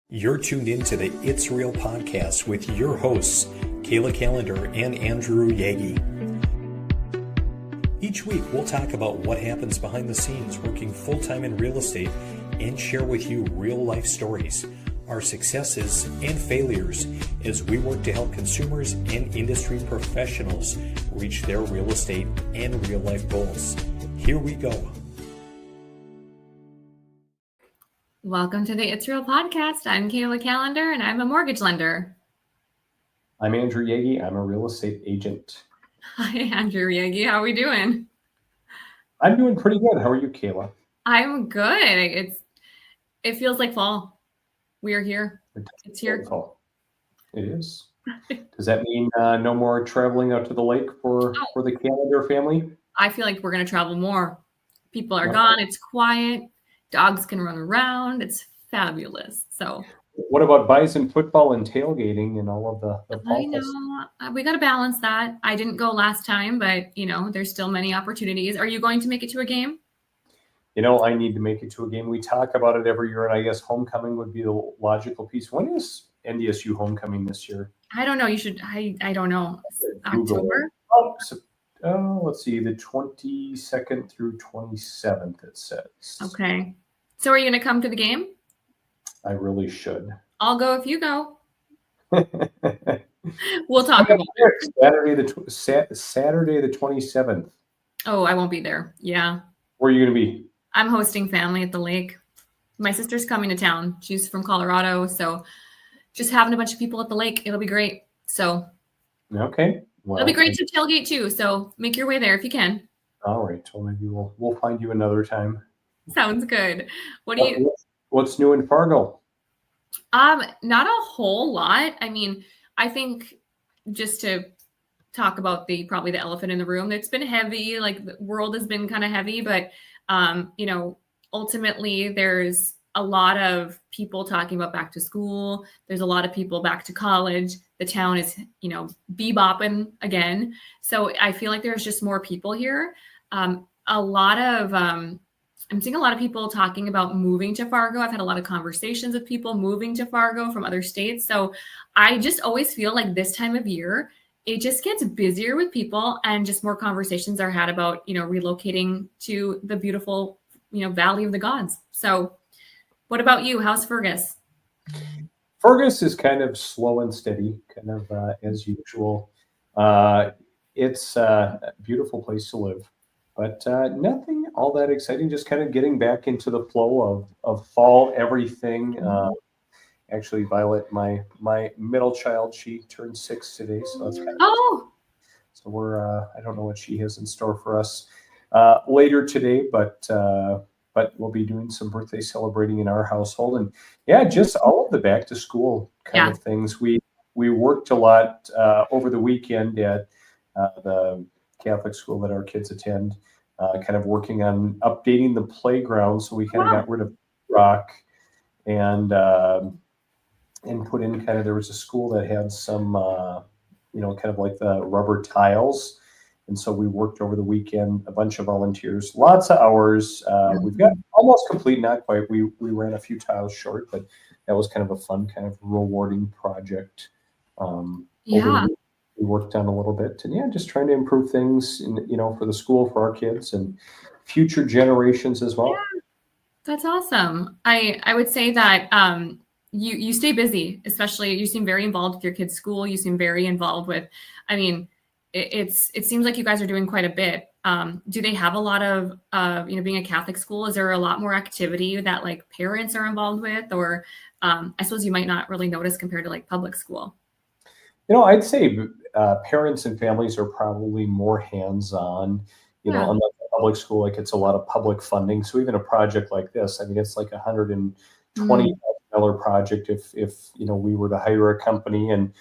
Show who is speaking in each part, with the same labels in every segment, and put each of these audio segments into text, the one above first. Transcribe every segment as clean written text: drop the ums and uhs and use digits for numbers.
Speaker 1: You're tuned in to the It's Real podcast with your hosts, Kayla and Andrew Yagi. Each week, we'll talk about what happens behind the scenes working full-time in real estate and share with you real-life stories, our successes and failures as we work to help consumers and industry professionals reach their real estate and real-life goals. Here we go.
Speaker 2: Welcome to the It's Real podcast. I'm Kayla Callender, and I'm a mortgage lender.
Speaker 3: I'm Andrew Yagi. I'm a real estate agent.
Speaker 2: Hi, Andrew Yagi. How are we doing?
Speaker 3: I'm doing pretty good. How are you, Kayla?
Speaker 2: I'm good. It feels like fall. We are here. It's here.
Speaker 3: Fall. It is. Does that mean no more traveling out to the lake for the Callender family?
Speaker 2: I feel like we're going to travel more. People are gone. It's quiet. Dogs can run around. It's fabulous. So,
Speaker 3: what about bison football and tailgating and all of the
Speaker 2: I know we got to balance that. I didn't go last time, but there's still many opportunities. Are you going to make it to a game?
Speaker 3: I need to make it to a game. We talk about it every year, and I guess homecoming would be the logical piece. When is NDSU homecoming this year?
Speaker 2: I don't know. You should. I don't know. October.
Speaker 3: Let's see, the 22nd through 27th, it says.
Speaker 2: Okay. So are you going to come to the game?
Speaker 3: I really should.
Speaker 2: I'll go if you go. We'll talk about it.
Speaker 3: Saturday the 27th.
Speaker 2: Oh, I won't be there. Yeah.
Speaker 3: Where are you going to be?
Speaker 2: I'm hosting family at the lake. My sister's coming to town. She's from Colorado. So just having a bunch of people at the lake, it'll be great. So.
Speaker 3: Okay.
Speaker 2: Well, it'll be great to tailgate too. So make your way there if you can.
Speaker 3: All right. Well, maybe we'll find you another time.
Speaker 2: Sounds good.
Speaker 3: What's new in Fargo?
Speaker 2: Not a whole lot. I mean, I think just to talk about probably the elephant in the room, it's been heavy. Like the world has been kind of heavy, but ultimately there's a lot of people talking about back to school. There's a lot of people back to college. The town is, bebopping again. So I feel like there's just more people here. I'm seeing a lot of people talking about moving to Fargo. I've had a lot of conversations with people moving to Fargo from other states. So I just always feel like this time of year, it just gets busier with people and just more conversations are had about, relocating to the beautiful, Valley of the Gods. So what about you? How's Fergus?
Speaker 3: Fergus is kind of slow and steady, kind of as usual. It's a beautiful place to live, but nothing all that exciting, just kind of getting back into the flow of fall, everything. Actually, Violet, my middle child, she turned 6 today, so that's kind of so we're I don't know what she has in store for us later today, but we'll be doing some birthday celebrating in our household, and just all of the back to school kind of things. We worked a lot over the weekend at the Catholic school that our kids attend, kind of working on updating the playground. So we kind of got rid of rock and put in there was a school that had some, kind of like the rubber tiles. And so we worked over the weekend, a bunch of volunteers, lots of hours. We've got almost complete, not quite. We ran a few tiles short, but that was kind of a fun, kind of rewarding project. We worked on a little bit, and just trying to improve things, for the school, for our kids, and future generations as well.
Speaker 2: Yeah, that's awesome. I would say that you stay busy, especially you seem very involved with your kids' school. You seem very involved with, it seems like you guys are doing quite a bit. Do they have a lot of, being a Catholic school, is there a lot more activity that like parents are involved with, or I suppose you might not really notice compared to like public school?
Speaker 3: I'd say parents and families are probably more hands-on, unlike public school, like it's a lot of public funding. So even a project like this, it's like $120,000 project if we were to hire a company, and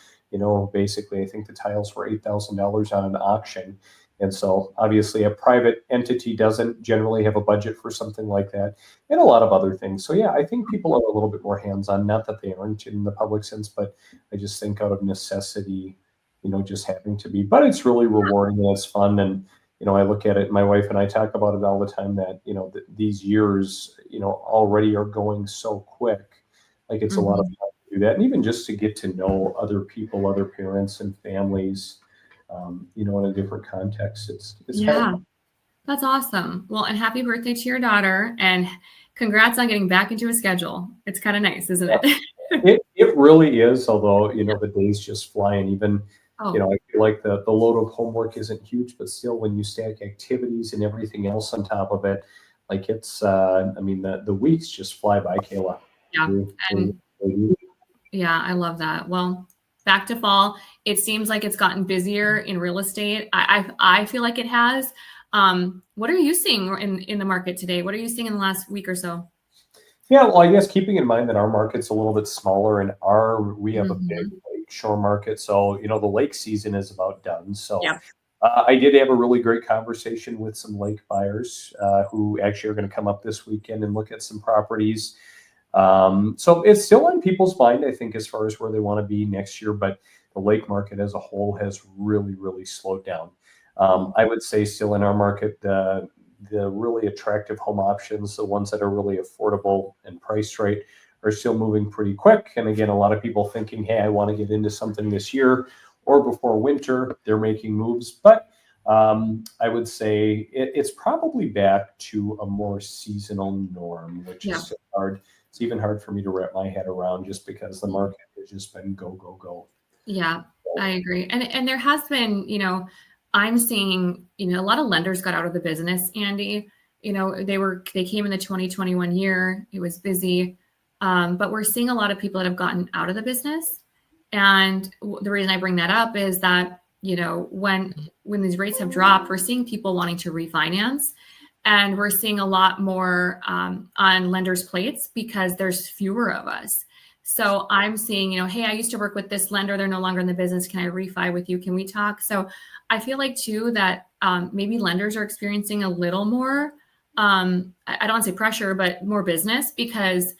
Speaker 3: basically I think the tiles were $8,000 on an auction. And so obviously a private entity doesn't generally have a budget for something like that, and a lot of other things. So I think people are a little bit more hands-on, not that they aren't in the public sense, but I just think out of necessity, just having to be, but it's really rewarding and it's fun. And, I look at it, my wife and I talk about it all the time that, these years, already are going so quick. Like it's a lot of fun to do that. And even just to get to know other people, other parents and families, in a different context, it's kind of fun.
Speaker 2: That's awesome. Well, and happy birthday to your daughter, and congrats on getting back into a schedule. It's kind of nice, isn't it?
Speaker 3: It really is, although, the days just fly. And even, I feel like the load of homework isn't huge, but still when you stack activities and everything else on top of it, like it's, the weeks just fly by, Kayla.
Speaker 2: Yeah, I love that. Well, back to fall. It seems like it's gotten busier in real estate. I feel like it has. What are you seeing in the market today? What are you seeing in the last week or so?
Speaker 3: Yeah, well, I guess keeping in mind that our market's a little bit smaller, and we have a big lakeshore market. So, the lake season is about done. So I did have a really great conversation with some lake buyers who actually are going to come up this weekend and look at some properties. So it's still on people's mind, I think, as far as where they want to be next year, but the lake market as a whole has really, really slowed down. I would say still in our market, the really attractive home options, the ones that are really affordable and priced right, are still moving pretty quick. And again, a lot of people thinking, hey, I want to get into something this year or before winter, they're making moves. But I would say it's probably back to a more seasonal norm, which is so hard. It's even hard for me to wrap my head around just because the market has just been go, go, go.
Speaker 2: Yeah, I agree. And there has been, I'm seeing, a lot of lenders got out of the business, Andy. They came in the 2021 year. It was busy. But we're seeing a lot of people that have gotten out of the business. And the reason I bring that up is that, when these rates have dropped, we're seeing people wanting to refinance. And we're seeing a lot more on lenders' plates because there's fewer of us. So I'm seeing, hey, I used to work with this lender. They're no longer in the business. Can I refi with you? Can we talk? So I feel like too that maybe lenders are experiencing a little more, I don't want to say pressure, but more business because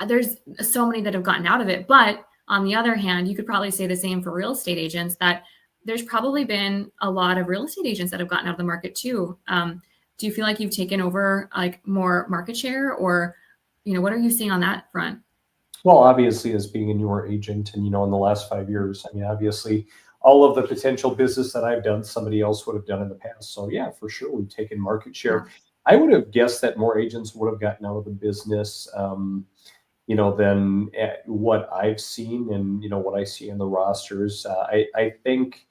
Speaker 2: there's so many that have gotten out of it. But on the other hand, you could probably say the same for real estate agents, that there's probably been a lot of real estate agents that have gotten out of the market too. Do you feel like you've taken over like more market share, or, what are you seeing on that front?
Speaker 3: Well, obviously, as being a newer agent and, in the last 5 years, obviously, all of the potential business that I've done, somebody else would have done in the past. So, yeah, for sure, we've taken market share. I would have guessed that more agents would have gotten out of the business, than what I've seen and, what I see in the rosters. I think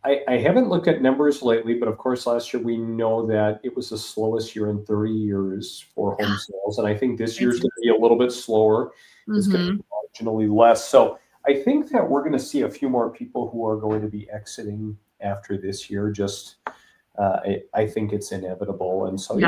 Speaker 3: I haven't looked at numbers lately, but of course, last year we know that it was the slowest year in 30 years for home sales. And I think this year's going to be a little bit slower. It's going to be marginally less. So I think that we're going to see a few more people who are going to be exiting after this year. Just, I think it's inevitable. And so,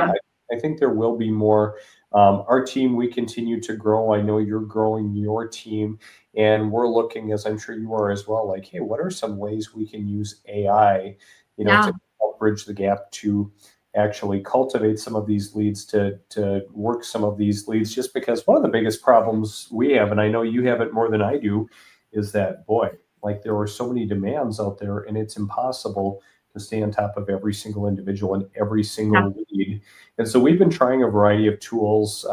Speaker 3: I think there will be more. Our team, we continue to grow. I know you're growing your team, and we're looking, as I'm sure you are as well, like, hey, what are some ways we can use AI, to help bridge the gap to actually cultivate some of these leads, to work some of these leads, just because one of the biggest problems we have, and I know you have it more than I do, is that, boy, like there are so many demands out there and it's impossible to stay on top of every single individual and every single lead. And so we've been trying a variety of tools.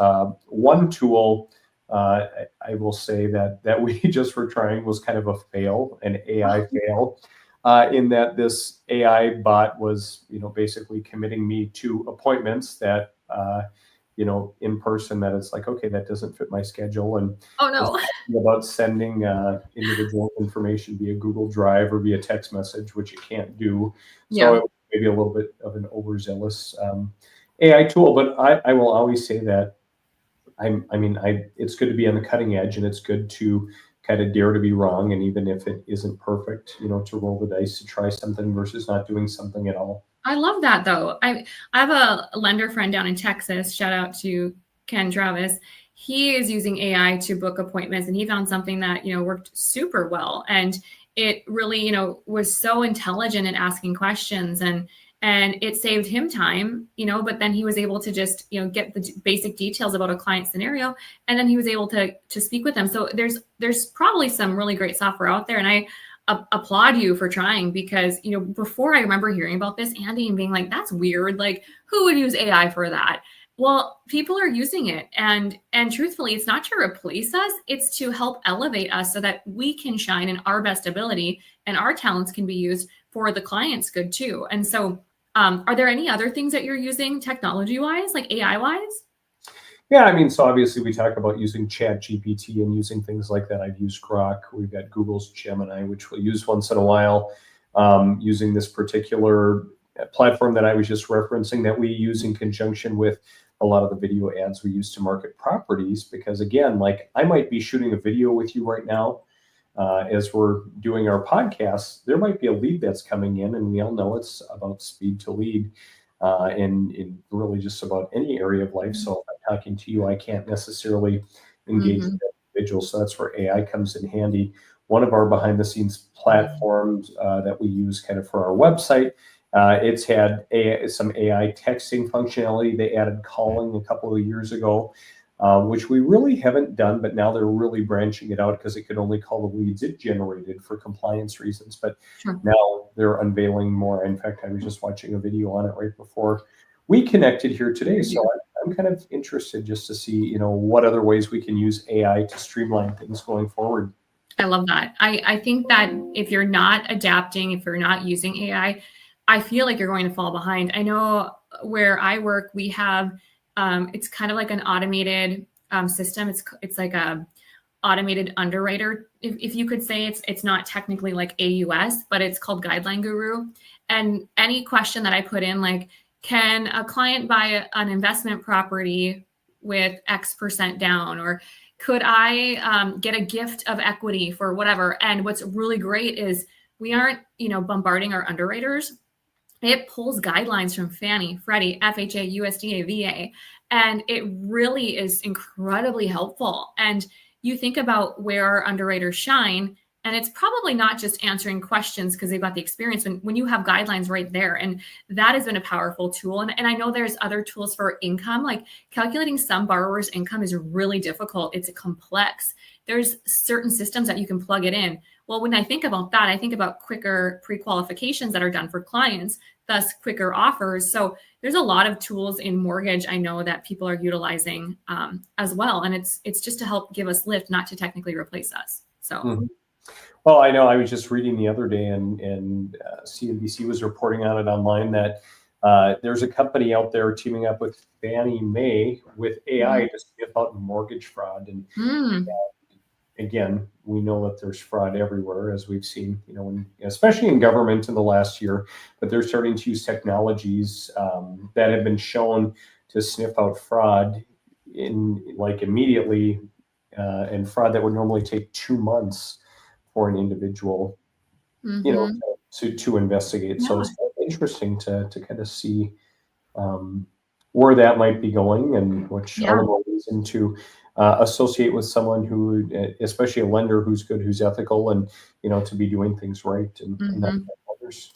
Speaker 3: One tool, I will say that we just were trying was kind of a fail, an AI fail, in that this AI bot was, basically committing me to appointments that, in person, that it's like, okay, that doesn't fit my schedule. And about sending individual information via Google Drive or via text message, which it can't do. So it was maybe a little bit of an overzealous AI tool. But I will always say that it's good to be on the cutting edge, and it's good to kind of dare to be wrong. And even if it isn't perfect, to roll the dice to try something versus not doing something at all.
Speaker 2: I love that though. I have a lender friend down in Texas. Shout out to Ken Travis. He is using AI to book appointments, and he found something that, worked super well. And it really, was so intelligent in asking questions, and it saved him time, but then he was able to just, get the basic details about a client scenario. And then he was able to speak with them. So there's probably some really great software out there. And I applaud you for trying, because, before I remember hearing about this, Andy, and being like, that's weird. Like, who would use AI for that? Well, people are using it, and truthfully, it's not to replace us, it's to help elevate us so that we can shine in our best ability and our talents can be used for the client's good too. And so are there any other things that you're using technology wise, like AI wise?
Speaker 3: Yeah, I mean, so obviously we talk about using Chat GPT and using things like that. I've used Grok. We've got Google's Gemini, which we'll use once in a while. Using this particular platform that I was just referencing that we use in conjunction with a lot of the video ads we use to market properties. Because again, like I might be shooting a video with you right now as we're doing our podcast. There might be a lead that's coming in, and we all know it's about speed to lead. In really just about any area of life. So if I'm talking to you, I can't necessarily engage with that individual. So that's where AI comes in handy. One of our behind the scenes platforms that we use kind of for our website, it's had some AI texting functionality. They added calling a couple of years ago, which we really haven't done, but now they're really branching it out because it could only call the leads it generated for compliance reasons. But now they're unveiling more. In fact, I was just watching a video on it right before we connected here today. So I'm kind of interested just to see, what other ways we can use AI to streamline things going forward.
Speaker 2: I love that. I think that if you're not adapting, if you're not using AI, I feel like you're going to fall behind. I know where I work, we have it's kind of like an automated system. It's like a automated underwriter, if you could say. It's not technically like AUS, but it's called Guideline Guru. And any question that I put in, like, can a client buy an investment property with X% down, or could I get a gift of equity for whatever? And what's really great is we aren't, bombarding our underwriters. It pulls guidelines from Fannie, Freddie, FHA, USDA, VA, and it really is incredibly helpful. And you think about where our underwriters shine, and it's probably not just answering questions because they've got the experience when you have guidelines right there. And that has been a powerful tool. And I know there's other tools for income, like calculating some borrowers' income is really difficult. It's complex. There's certain systems that you can plug it in. Well, when I think about that, I think about quicker pre-qualifications that are done for clients, thus quicker offers. So there's a lot of tools in mortgage I know that people are utilizing as well. And it's just to help give us lift, not to technically replace us. So.
Speaker 3: Well, I know I was just reading the other day, and CNBC was reporting on it online that there's a company out there teaming up with Fannie Mae with AI to sniff out mortgage fraud. And again, we know that there's fraud everywhere, as we've seen, especially in government in the last year. But they're starting to use technologies that have been shown to sniff out fraud in like immediately, and fraud that would normally take 2 months for an individual, to investigate. Yeah. So it's interesting to kind of see where that might be going, and which all the more reason to associate with someone who, especially a lender who's good, who's ethical, and to be doing things right and not others.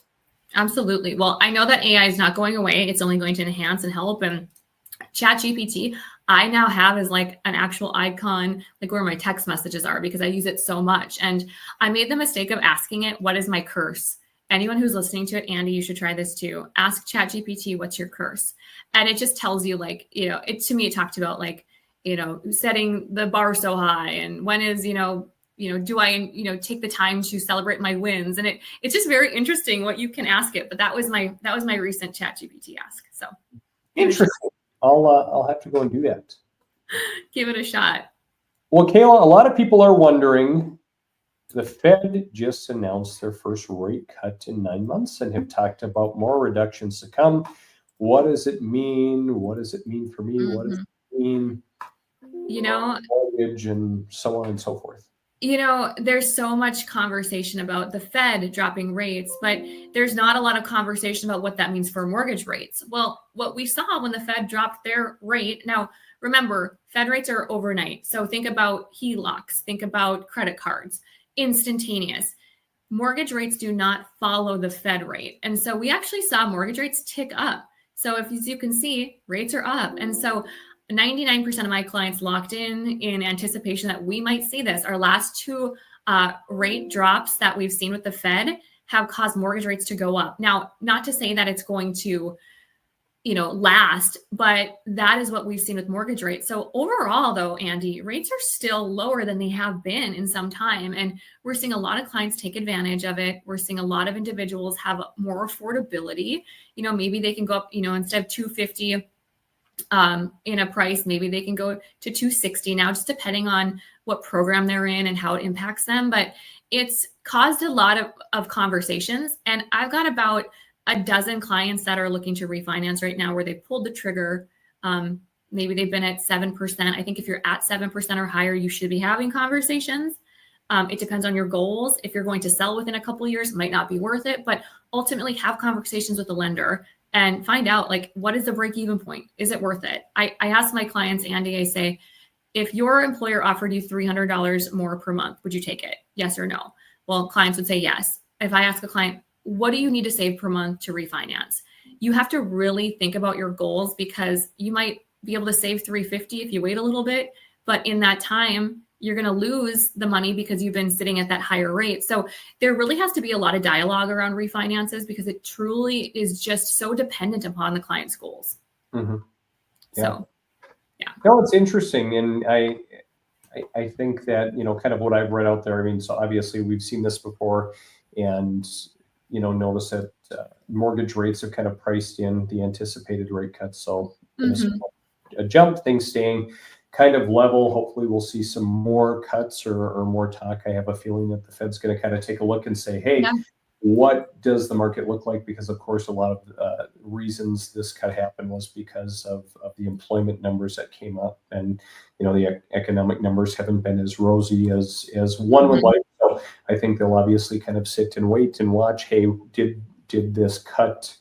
Speaker 2: Absolutely. Well, I know that AI is not going away. It's only going to enhance and help. And ChatGPT, I now have as like an actual icon, like where my text messages are, because I use it so much. And I made the mistake of asking it, what is my curse? Anyone who's listening to it, Andy, you should try this too. Ask ChatGPT, what's your curse? And it just tells you, like, to me, it talked about like, setting the bar so high, and when is, do I, take the time to celebrate my wins? And it's just very interesting what you can ask it. But that was my recent ChatGPT ask. So
Speaker 3: interesting. I'll have to go and do that.
Speaker 2: Give it a shot.
Speaker 3: Well, Kayla, a lot of people are wondering, the Fed just announced their first rate cut in 9 months and have talked about more reductions to come. What does it mean? What does it mean for me? What does it mean? Mortgage and so on and so forth.
Speaker 2: There's so much conversation about the Fed dropping rates, but there's not a lot of conversation about what that means for mortgage rates. Well, what we saw when the Fed dropped their rate, now remember, Fed rates are overnight. So think about HELOCs, think about credit cards, instantaneous. Mortgage rates do not follow the Fed rate. And so we actually saw mortgage rates tick up. So as you can see, rates are up. And so 99% of my clients locked in anticipation that we might see this. Our last two rate drops that we've seen with the Fed have caused mortgage rates to go up. Now, not to say that it's going to last, but that is what we've seen with mortgage rates. So overall though, Andy, rates are still lower than they have been in some time. And we're seeing a lot of clients take advantage of it. We're seeing a lot of individuals have more affordability. Maybe they can go up, instead of 250 in a price, maybe they can go to 260 now, just depending on what program they're in and how it impacts them. But it's caused a lot of conversations. And I've got about a dozen clients that are looking to refinance right now where they pulled the trigger. Maybe they've been at 7%. I think if you're at 7% or higher, you should be having conversations. It depends on your goals. If you're going to sell within a couple of years, it might not be worth it, but ultimately have conversations with the lender and find out what is the break-even point? Is it worth it? I ask my clients, Andy, I say, if your employer offered you $300 more per month, would you take it? Yes or no? Well, clients would say yes. If I ask a client, what do you need to save per month to refinance? You have to really think about your goals, because you might be able to save $350 if you wait a little bit, but in that time, you're going to lose the money because you've been sitting at that higher rate. So there really has to be a lot of dialogue around refinances, because it truly is just so dependent upon the client's goals.
Speaker 3: Mm-hmm. Yeah.
Speaker 2: So, yeah.
Speaker 3: No, it's interesting. And I think that, kind of what I've read out there, I mean, so obviously we've seen this before, and notice that mortgage rates have kind of priced in the anticipated rate cuts. So a jump, things staying kind of level. Hopefully we'll see some more cuts or more talk. I have a feeling that the Fed's going to kind of take a look and say, hey, what does the market look like? Because of course, a lot of reasons this cut happened was because of the employment numbers that came up, and the economic numbers haven't been as rosy as one would like. So I think they'll obviously kind of sit and wait and watch. Hey, did this cut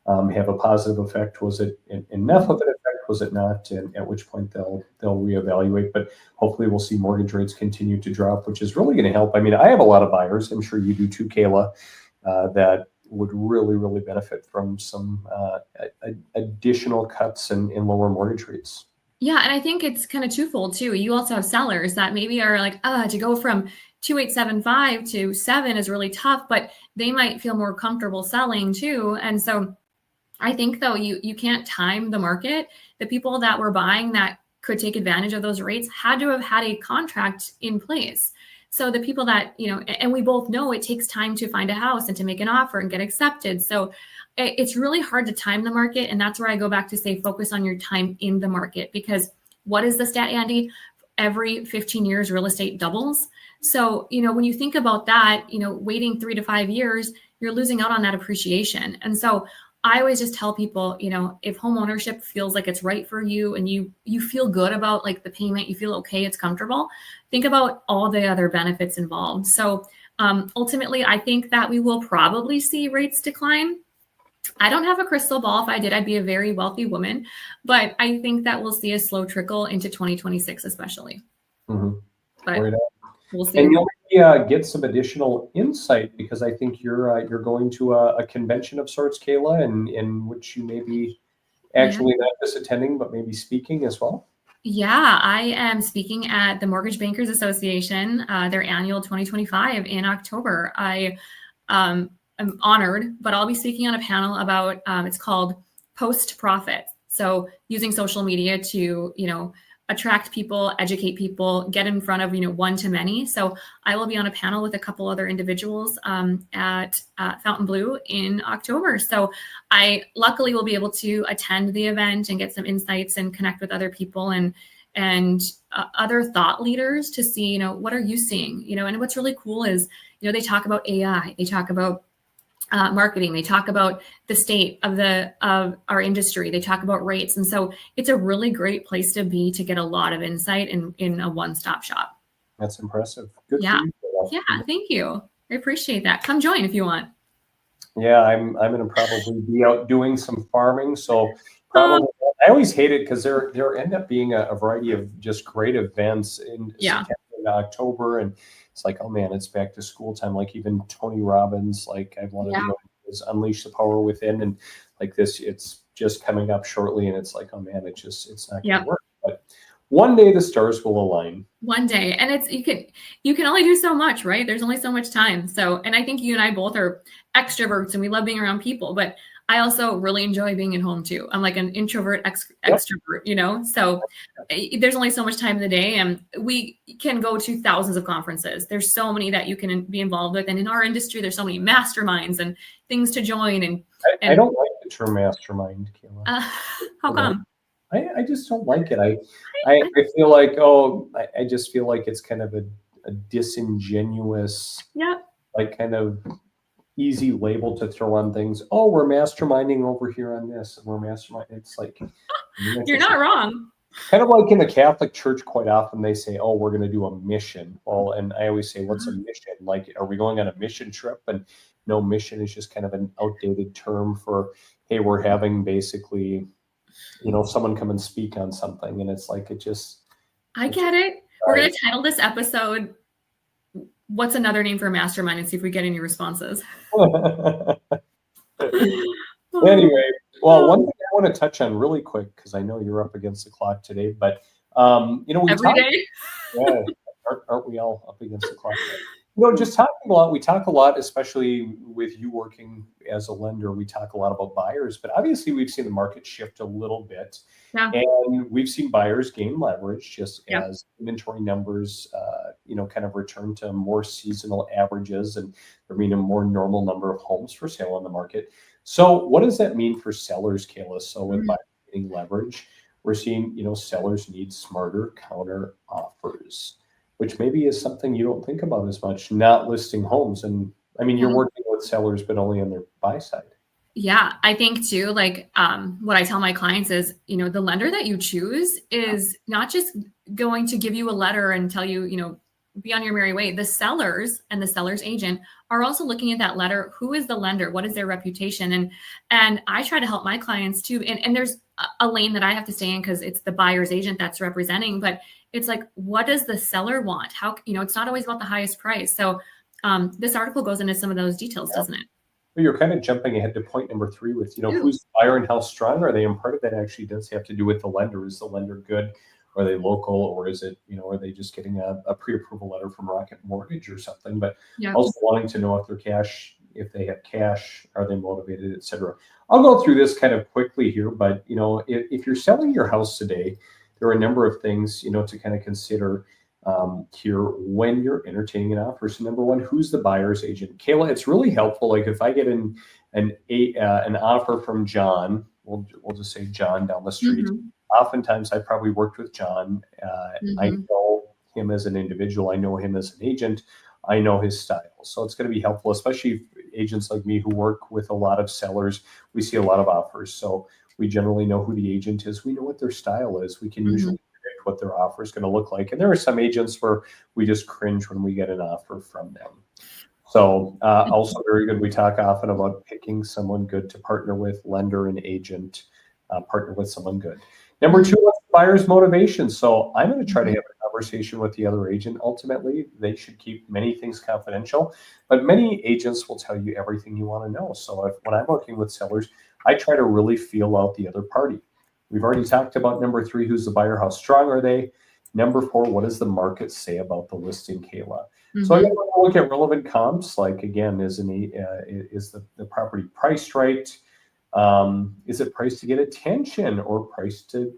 Speaker 3: have a positive effect? Was it enough of an effect? Was it not? And at which point they'll reevaluate. But hopefully we'll see mortgage rates continue to drop, which is really going to help. I mean, I have a lot of buyers, I'm sure you do too, Kayla, that would really, really benefit from some additional cuts in lower mortgage rates.
Speaker 2: Yeah. And I think it's kind of twofold too. You also have sellers that maybe are like, to go from 2.875 to 7 is really tough, but they might feel more comfortable selling too. And so I think though, you can't time the market. The people that were buying that could take advantage of those rates had to have had a contract in place. So the people that, and we both know it takes time to find a house and to make an offer and get accepted. So it's really hard to time the market. And that's where I go back to say, focus on your time in the market, because what is the stat, Andy? Every 15 years, real estate doubles. So, when you think about that, waiting 3 to 5 years, you're losing out on that appreciation. And so I always just tell people, if home ownership feels like it's right for you and you feel good about the payment, you feel okay, it's comfortable, think about all the other benefits involved. So ultimately, I think that we will probably see rates decline. I don't have a crystal ball. If I did, I'd be a very wealthy woman. But I think that we'll see a slow trickle into 2026, especially.
Speaker 3: Mm-hmm.
Speaker 2: But we'll see.
Speaker 3: And you'll get some additional insight, because I think you're going to a convention of sorts, Kayla, in which you may be actually not just attending, but maybe speaking as well.
Speaker 2: Yeah, I am speaking at the Mortgage Bankers Association, their annual 2025 in October. I am honored, but I'll be speaking on a panel about, it's called post-profit. So using social media to, attract people, educate people, get in front of, one to many. So I will be on a panel with a couple other individuals at Fontainebleau in October. So I luckily will be able to attend the event and get some insights and connect with other people and other thought leaders to see, what are you seeing? And what's really cool is, they talk about AI, they talk about marketing, they talk about the state of our industry, they talk about rates. And so it's a really great place to be to get a lot of insight in a one-stop shop.
Speaker 3: That's impressive. Good
Speaker 2: yeah.
Speaker 3: for you.
Speaker 2: Yeah, thank you. I appreciate that. Come join if you want.
Speaker 3: Yeah, I'm going to probably be out doing some farming. So probably I always hate it because there end up being a variety of just great events in September and October, and it's like, oh man, it's back to school time. Like even Tony Robbins, I wanted to go is Unleash the Power Within, and this, it's just coming up shortly, and it's like, oh man, it's not going to work. But one day the stars will align.
Speaker 2: One day, and you can only do so much, right? There's only so much time. So, and I think you and I both are extroverts, and we love being around people. But I also really enjoy being at home too. I'm like an introvert extrovert, you know, so there's only so much time in the day, and we can go to thousands of conferences. There's so many that you can be involved with. And in our industry, there's so many masterminds and things to join.
Speaker 3: I don't like the term mastermind, Kayla.
Speaker 2: How come?
Speaker 3: I just don't like it. I feel like, I just feel like it's kind of a disingenuous, like kind of easy label to throw on things. Oh, we're masterminding over here on this, and we're masterminding. It's like,
Speaker 2: you're not wrong.
Speaker 3: Kind of like in the Catholic Church, quite often they say, "Oh, we're going to do a mission." Well, and I always say, "What's a mission? Like, are we going on a mission trip?" And no, mission is just kind of an outdated term for, "Hey, we're having basically, someone come and speak on something," and it's like
Speaker 2: I get it. We're going to title this episode, "What's another name for a mastermind?" and see if we get any responses.
Speaker 3: Anyway, well, one thing I want to touch on really quick, because I know you're up against the clock today, but we
Speaker 2: every day.
Speaker 3: Yeah, aren't we all up against the clock? Just talking a lot. We talk a lot, especially with you working as a lender. We talk a lot about buyers, but obviously we've seen the market shift a little bit, and we've seen buyers gain leverage just as inventory numbers, kind of return to more seasonal averages, and there being a more normal number of homes for sale on the market. So, what does that mean for sellers, Kayla? So, with buyers getting leverage, we're seeing sellers need smarter counter offers, which maybe is something you don't think about as much, not listing homes. And I mean, you're working with sellers, but only on their buy side.
Speaker 2: Yeah, I think too, like what I tell my clients is, the lender that you choose is not just going to give you a letter and tell you, be on your merry way. The sellers and the seller's agent are also looking at that letter. Who is the lender? What is their reputation? And I try to help my clients too. And there's a lane that I have to stay in because it's the buyer's agent that's representing, but it's like, what does the seller want? How, it's not always about the highest price. So this article goes into some of those details, doesn't it?
Speaker 3: Well, you're kind of jumping ahead to point number 3 with, who's the buyer and how strong are they? And part of that actually does have to do with the lender. Is the lender good? Are they local, or is it, are they just getting a pre-approval letter from Rocket Mortgage or something? But also wanting to know if they're cash, if they have cash, are they motivated, et cetera. I'll go through this kind of quickly here, but, if you're selling your house today, there are a number of things, to kind of consider here when you're entertaining an offer. So number one, who's the buyer's agent? Kayla, it's really helpful. Like if I get an offer from John, we'll just say John down the street. Oftentimes I probably worked with John. I know him as an individual. I know him as an agent. I know his style. So it's going to be helpful, especially agents like me who work with a lot of sellers. We see a lot of offers. So we generally know who the agent is. We know what their style is. We can usually predict what their offer is going to look like. And there are some agents where we just cringe when we get an offer from them. So also very good. We talk often about picking someone good to partner with, lender and agent, partner with someone good. Number 2, what's the buyer's motivation? So I'm going to try to have a conversation with the other agent. Ultimately, they should keep many things confidential, but many agents will tell you everything you want to know. So when I'm working with sellers, I try to really feel out the other party. We've already talked about number 3, who's the buyer, how strong are they? Number 4, what does the market say about the listing, Kayla? So I want to look at relevant comps, like again, is the property priced right? Is it priced to get attention or priced to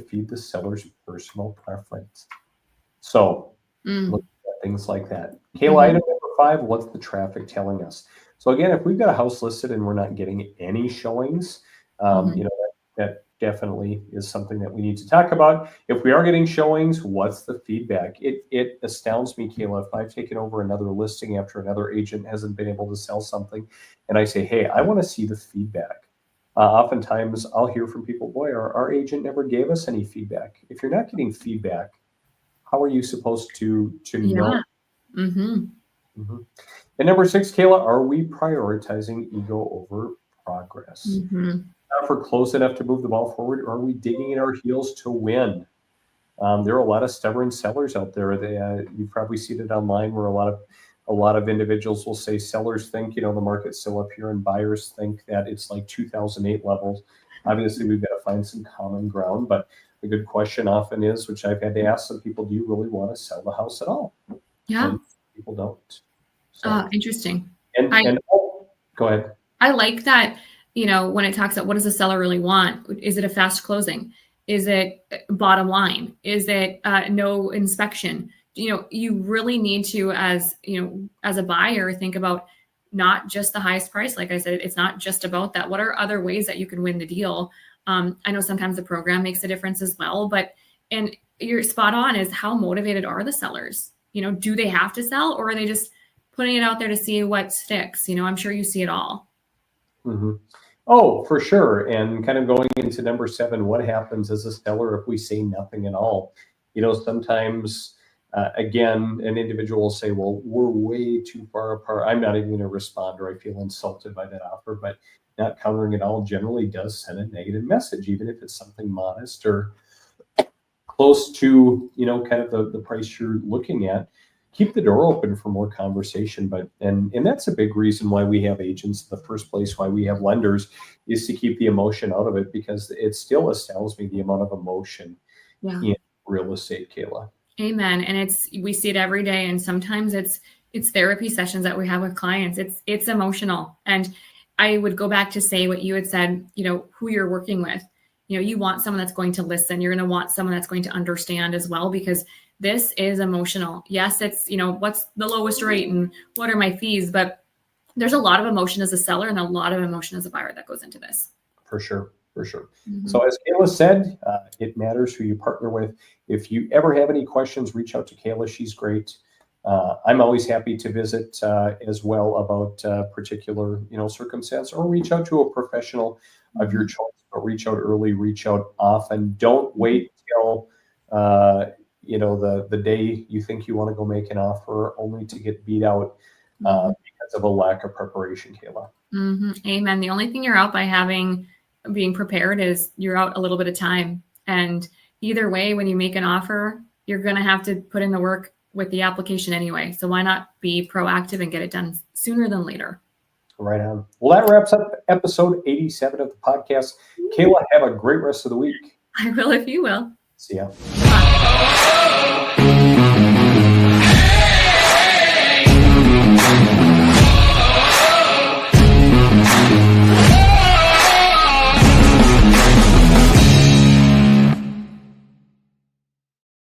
Speaker 3: feed the seller's personal preference? So look at things like that. Kayla, item number 5, what's the traffic telling us? So again, if we've got a house listed and we're not getting any showings, that definitely is something that we need to talk about. If we are getting showings, what's the feedback? It astounds me, Kayla, if I've taken over another listing after another agent hasn't been able to sell something, and I say, hey, I want to see the feedback. Oftentimes I'll hear from people, boy, our agent never gave us any feedback. If you're not getting feedback, how are you supposed to know? And number 6, Kayla, are we prioritizing ego over progress? If we're close enough to move the ball forward, or are we digging in our heels to win? There are a lot of stubborn sellers out there. You've probably seen it online where a lot of individuals will say sellers think, the market's still up here, and buyers think that it's like 2008 levels. Obviously, we've got to find some common ground, but a good question often is, which I've had to ask some people, do you really want to sell the house at all?
Speaker 2: Yeah.
Speaker 3: And people don't. So,
Speaker 2: interesting.
Speaker 3: and go ahead.
Speaker 2: I like that. when it talks about what does the seller really want? Is it a fast closing? Is it bottom line? Is it no inspection? You really need to, as a buyer, think about not just the highest price. Like I said, it's not just about that. What are other ways that you can win the deal? I know sometimes the program makes a difference as well, and you're spot on is how motivated are the sellers? Do they have to sell, or are they just putting it out there to see what sticks? I'm sure you see it all.
Speaker 3: Mm-hmm. Oh, for sure. And kind of going into number 7, what happens as a seller if we say nothing at all? Sometimes, again, an individual will say, well, we're way too far apart. I'm not even going to respond, or I feel insulted by that offer. But not countering it all generally does send a negative message, even if it's something modest or close to, kind of the price you're looking at. Keep the door open for more conversation. And that's a big reason why we have agents in the first place, why we have lenders, is to keep the emotion out of it, because it still astounds me the amount of emotion in real estate, Kayla.
Speaker 2: Amen. And we see it every day. And sometimes it's therapy sessions that we have with clients. It's emotional. And I would go back to say what you had said, who you're working with. You want someone that's going to listen. You're going to want someone that's going to understand as well, because this is emotional. Yes, it's, what's the lowest rate and what are my fees? But there's a lot of emotion as a seller and a lot of emotion as a buyer that goes into this.
Speaker 3: For sure.
Speaker 2: Mm-hmm.
Speaker 3: So as Kayla said, it matters who you partner with. If you ever have any questions, reach out to Kayla. She's great. I'm always happy to visit as well about particular, circumstance, or reach out to a professional of your choice. But reach out early, reach out often. Don't wait till the day you think you want to go make an offer, only to get beat out because of a lack of preparation, Kayla.
Speaker 2: Mm-hmm. Amen. The only thing you're out by being prepared is you're out a little bit of time. And either way, when you make an offer, you're going to have to put in the work with the application anyway. So why not be proactive and get it done sooner than later? Right
Speaker 3: on. Well, that wraps up episode 87 of the podcast. Kayla, have a great rest of the week.
Speaker 2: I will if you will.
Speaker 3: See ya. Bye.